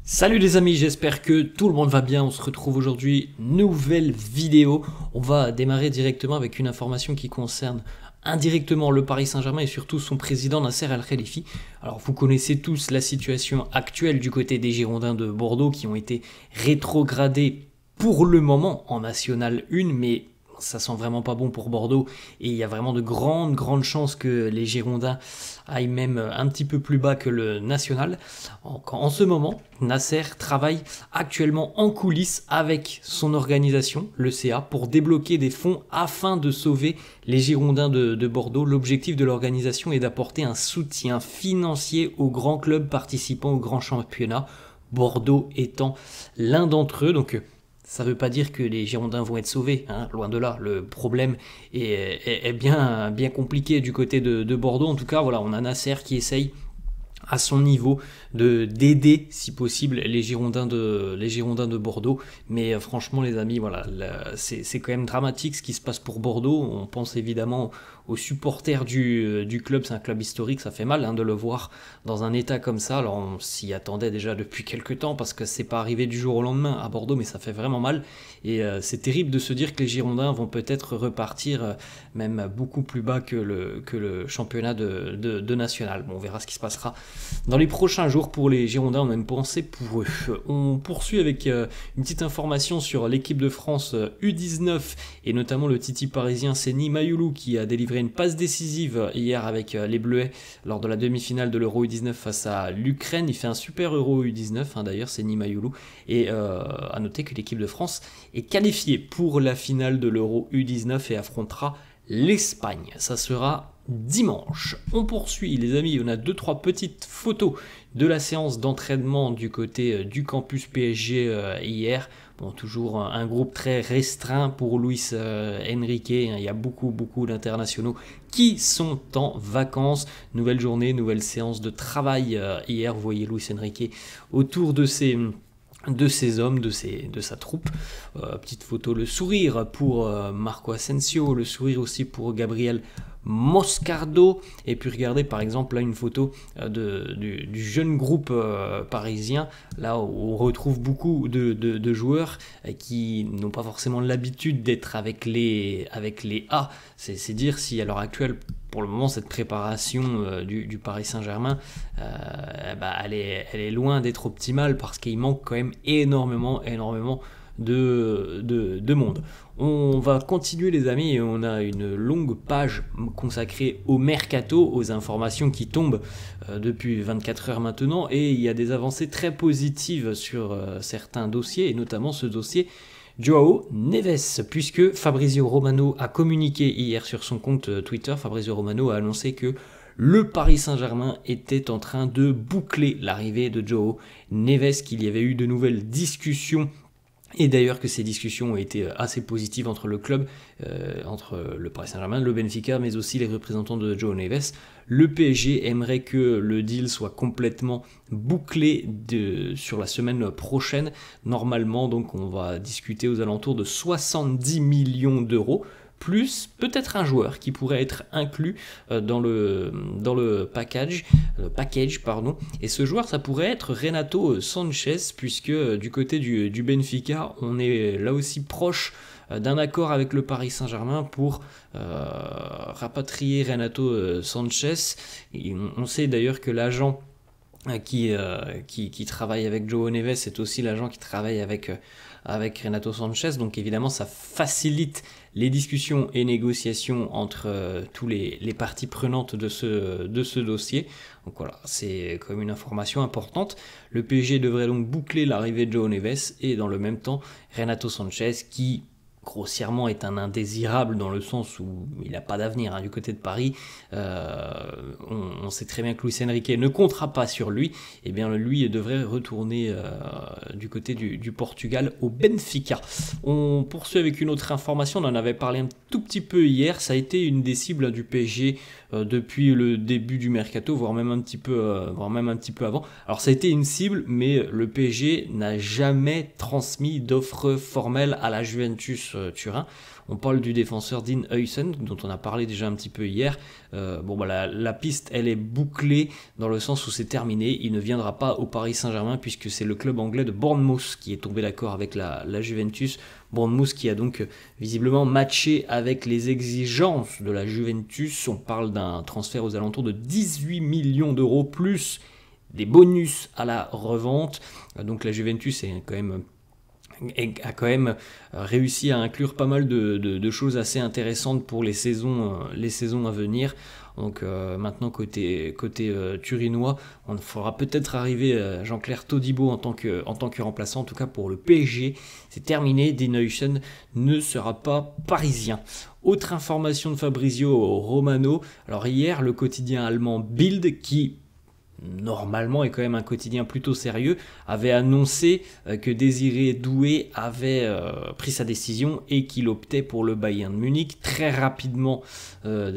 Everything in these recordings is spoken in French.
Salut les amis, j'espère que tout le monde va bien. On se retrouve aujourd'hui, nouvelle vidéo. On va démarrer directement avec une information qui concerne indirectement le Paris Saint-Germain et surtout son président Nasser Al-Khelaifi. Alors vous connaissez tous la situation actuelle du côté des Girondins de Bordeaux qui ont été rétrogradés pour le moment en National 1, mais ça sent vraiment pas bon pour Bordeaux et il y a vraiment de grandes chances que les Girondins aillent même un petit peu plus bas que le national. En ce moment, Nasser travaille actuellement en coulisses avec son organisation, le CA, pour débloquer des fonds afin de sauver les Girondins de Bordeaux. L'objectif de l'organisation est d'apporter un soutien financier aux grands clubs participant au grand championnat, Bordeaux étant l'un d'entre eux. Donc ça ne veut pas dire que les Girondins vont être sauvés, hein, loin de là. Le problème est bien compliqué du côté de Bordeaux. En tout cas, voilà, on a Nasser qui essaye à son niveau d'aider si possible les Girondins de Bordeaux, mais franchement les amis, voilà, c'est quand même dramatique ce qui se passe pour Bordeaux. On pense évidemment aux supporters du club, c'est un club historique, ça fait mal, hein, de le voir dans un état comme ça. Alors on s'y attendait déjà depuis quelques temps parce que c'est pas arrivé du jour au lendemain à Bordeaux, mais ça fait vraiment mal et c'est terrible de se dire que les Girondins vont peut-être repartir même beaucoup plus bas que le championnat de national. Bon, on verra ce qui se passera dans les prochains jours pour les Girondins. On a une pensée pour eux. On poursuit avec une petite information sur l'équipe de France U19 et notamment le Titi parisien Seny Mayulu qui a délivré une passe décisive hier avec les Bleuets lors de la demi-finale de l'Euro U19 face à l'Ukraine. Il fait un super Euro U19 hein, d'ailleurs, Seny Mayulu, et à noter que l'équipe de France est qualifiée pour la finale de l'Euro U19 et affrontera l'Espagne. Ça sera dimanche. On poursuit les amis, on a 2-3 petites photos de la séance d'entraînement du côté du campus PSG hier. Bon, toujours un groupe très restreint pour Luis Enrique, il y a beaucoup d'internationaux qui sont en vacances. Nouvelle journée, nouvelle séance de travail hier, vous voyez Luis Enrique autour de ses hommes, de sa troupe. Petite photo, le sourire pour Marco Asensio, le sourire aussi pour Gabriel Moscardo, et puis regardez par exemple là une photo du jeune groupe parisien, là où on retrouve beaucoup de joueurs qui n'ont pas forcément l'habitude d'être avec les A. C'est dire si à l'heure actuelle, pour le moment, cette préparation du Paris Saint-Germain, elle est loin d'être optimale parce qu'il manque quand même énormément de monde. On va continuer les amis et on a une longue page consacrée au mercato, aux informations qui tombent depuis 24 heures maintenant, et il y a des avancées très positives sur certains dossiers et notamment ce dossier Joao Neves, puisque Fabrizio Romano a communiqué hier sur son compte Twitter. Fabrizio Romano a annoncé que le Paris Saint-Germain était en train de boucler l'arrivée de Joao Neves, qu'il y avait eu de nouvelles discussions et d'ailleurs que ces discussions ont été assez positives entre le club, entre le Paris Saint-Germain, le Benfica, mais aussi les représentants de Joao Neves. Le PSG aimerait que le deal soit complètement bouclé sur la semaine prochaine. Normalement, donc, on va discuter aux alentours de 70 millions d'euros. Plus peut-être un joueur qui pourrait être inclus dans le package, et ce joueur ça pourrait être Renato Sanchez, puisque du côté du Benfica on est là aussi proche d'un accord avec le Paris Saint-Germain pour rapatrier Renato Sanchez. Et on sait d'ailleurs que l'agent qui travaille avec Joao Neves est aussi l'agent qui travaille avec Renato Sanchez, donc évidemment ça facilite les discussions et négociations entre tous les parties prenantes de ce dossier. Donc voilà, c'est quand même une information importante. Le PSG devrait donc boucler l'arrivée de Joao Neves et dans le même temps Renato Sanchez qui grossièrement est un indésirable dans le sens où il n'a pas d'avenir hein, du côté de Paris. On sait très bien que Luis Enrique ne comptera pas sur lui. Et bien lui devrait retourner du côté du Portugal au Benfica. On poursuit avec une autre information, on en avait parlé un tout petit peu hier. Ça a été une des cibles du PSG depuis le début du mercato, voire même un petit peu avant. Alors ça a été une cible, mais le PSG n'a jamais transmis d'offre formelle à la Juventus Turin. On parle du défenseur Dean Huijsen, dont on a parlé déjà un petit peu hier. La piste, elle est bouclée dans le sens où c'est terminé. Il ne viendra pas au Paris Saint-Germain puisque c'est le club anglais de Bournemouth qui est tombé d'accord avec la Juventus. Bournemouth qui a donc visiblement matché avec les exigences de la Juventus. On parle d'un transfert aux alentours de 18 millions d'euros plus des bonus à la revente. Donc la Juventus a quand même réussi à inclure pas mal de choses assez intéressantes pour les saisons à venir. Donc maintenant côté turinois, on fera peut-être arriver Jean-Claire Todibo en tant que remplaçant. En tout cas pour le PSG, c'est terminé. Dean Huijsen ne sera pas parisien. Autre information de Fabrizio Romano. Alors hier, le quotidien allemand Bild, qui normalement est quand même un quotidien plutôt sérieux, avait annoncé que Désiré Doué avait pris sa décision et qu'il optait pour le Bayern Munich. Très rapidement,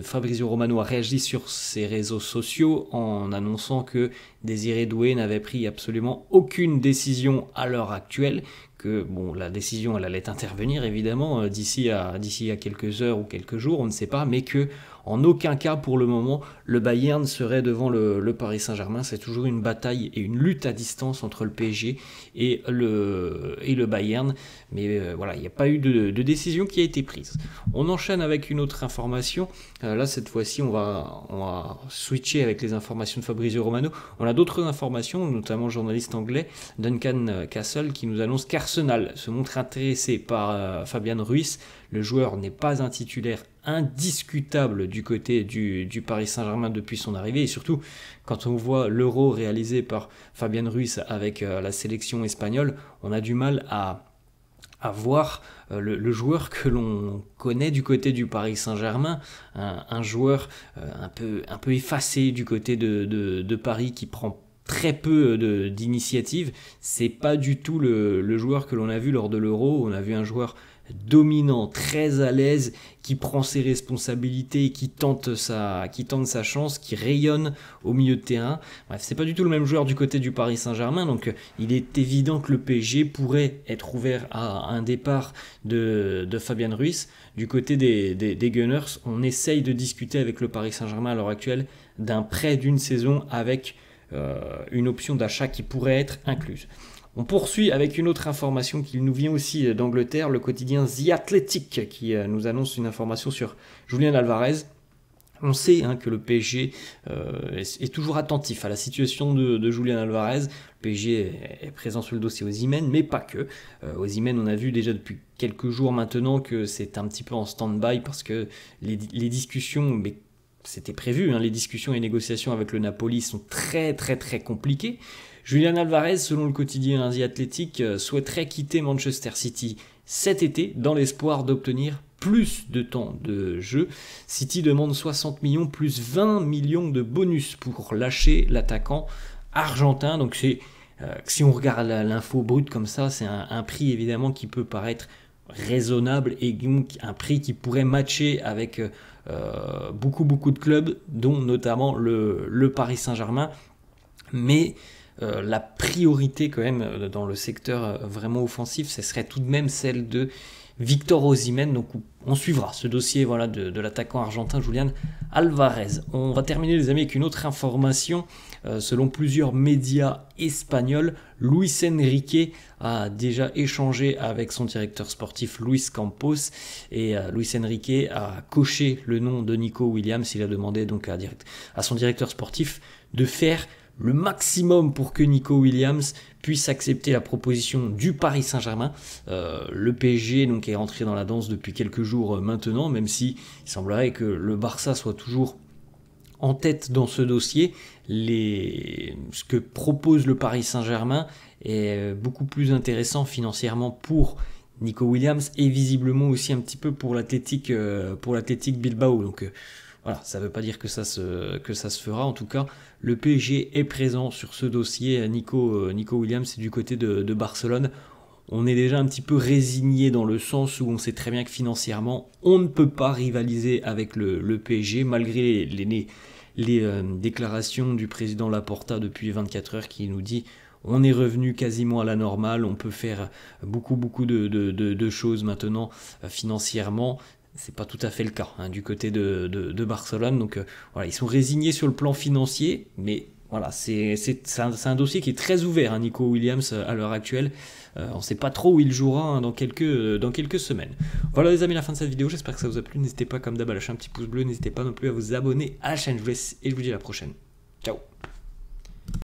Fabrizio Romano a réagi sur ses réseaux sociaux en annonçant que Désiré Doué n'avait pris absolument aucune décision à l'heure actuelle, que la décision elle allait intervenir évidemment d'ici à quelques heures ou quelques jours, on ne sait pas, mais que en aucun cas pour le moment le Bayern serait devant le Paris Saint-Germain. C'est toujours une bataille et une lutte à distance entre le PSG et le Bayern, mais il n'y a pas eu de décision qui a été prise. On enchaîne avec une autre information. Là cette fois-ci on va switcher avec les informations de Fabrizio Romano. On a d'autres informations, notamment le journaliste anglais Duncan Castle qui nous annonce qu'Arsenal se montre intéressé par Fabian Ruiz. Le joueur n'est pas un titulaire indiscutable du côté du Paris Saint-Germain depuis son arrivée, et surtout quand on voit l'Euro réalisé par Fabian Ruiz avec la sélection espagnole, on a du mal à voir le joueur que l'on connaît du côté du Paris Saint-Germain, un joueur un peu effacé du côté de Paris qui prend très peu d'initiative. C'est pas du tout le joueur que l'on a vu lors de l'Euro. On a vu un joueur dominant, très à l'aise, qui prend ses responsabilités, qui tente sa chance, qui rayonne au milieu de terrain. Bref, c'est pas du tout le même joueur du côté du Paris Saint-Germain, donc il est évident que le PSG pourrait être ouvert à un départ de Fabian Ruiz. Du côté des Gunners, on essaye de discuter avec le Paris Saint-Germain à l'heure actuelle d'un prêt d'une saison avec une option d'achat qui pourrait être incluse. On poursuit avec une autre information qui nous vient aussi d'Angleterre, le quotidien The Athletic qui nous annonce une information sur Julian Alvarez. On sait que le PSG est toujours attentif à la situation de Julian Alvarez. Le PSG est présent sur le dossier Osimhen, mais pas que. Osimhen, on a vu déjà depuis quelques jours maintenant que c'est un petit peu en stand-by parce que les discussions... Mais c'était prévu, les discussions et négociations avec le Napoli sont très très très compliquées. Julian Alvarez, selon le quotidien The Athletic, souhaiterait quitter Manchester City cet été dans l'espoir d'obtenir plus de temps de jeu. City demande 60 millions plus 20 millions de bonus pour lâcher l'attaquant argentin. Donc si on regarde l'info brute comme ça, c'est un prix évidemment qui peut paraître raisonnable et donc un prix qui pourrait matcher avec beaucoup de clubs, dont notamment le Paris Saint-Germain. Mais la priorité quand même dans le secteur vraiment offensif, ce serait tout de même celle de Victor Osimhen. Donc on suivra ce dossier de l'attaquant argentin Julian Alvarez. On va terminer les amis avec une autre information. Selon plusieurs médias espagnols, Luis Enrique a déjà échangé avec son directeur sportif Luis Campos et Luis Enrique a coché le nom de Nico Williams. Il a demandé donc à son directeur sportif de faire le maximum pour que Nico Williams puisse accepter la proposition du Paris Saint-Germain. Le PSG donc est rentré dans la danse depuis quelques jours maintenant, même si il semblerait que le Barça soit toujours en tête dans ce dossier. Ce que propose le Paris Saint-Germain est beaucoup plus intéressant financièrement pour Nico Williams et visiblement aussi un petit peu pour l'Athletic Bilbao. Donc voilà, ça ne veut pas dire que ça se fera. En tout cas, le PSG est présent sur ce dossier. Nico Williams est du côté de Barcelone. On est déjà un petit peu résigné dans le sens où on sait très bien que financièrement, on ne peut pas rivaliser avec le PSG, malgré les déclarations du président Laporta depuis 24 heures qui nous dit on est revenu quasiment à la normale, on peut faire beaucoup de choses maintenant financièrement. C'est pas tout à fait le cas du côté de Barcelone. Donc voilà, ils sont résignés sur le plan financier, mais voilà, c'est un dossier qui est très ouvert, Nico Williams, à l'heure actuelle. On ne sait pas trop où il jouera dans quelques semaines. Voilà les amis, la fin de cette vidéo, j'espère que ça vous a plu. N'hésitez pas comme d'hab à lâcher un petit pouce bleu, n'hésitez pas non plus à vous abonner à la chaîne. Je vous laisse et je vous dis à la prochaine. Ciao.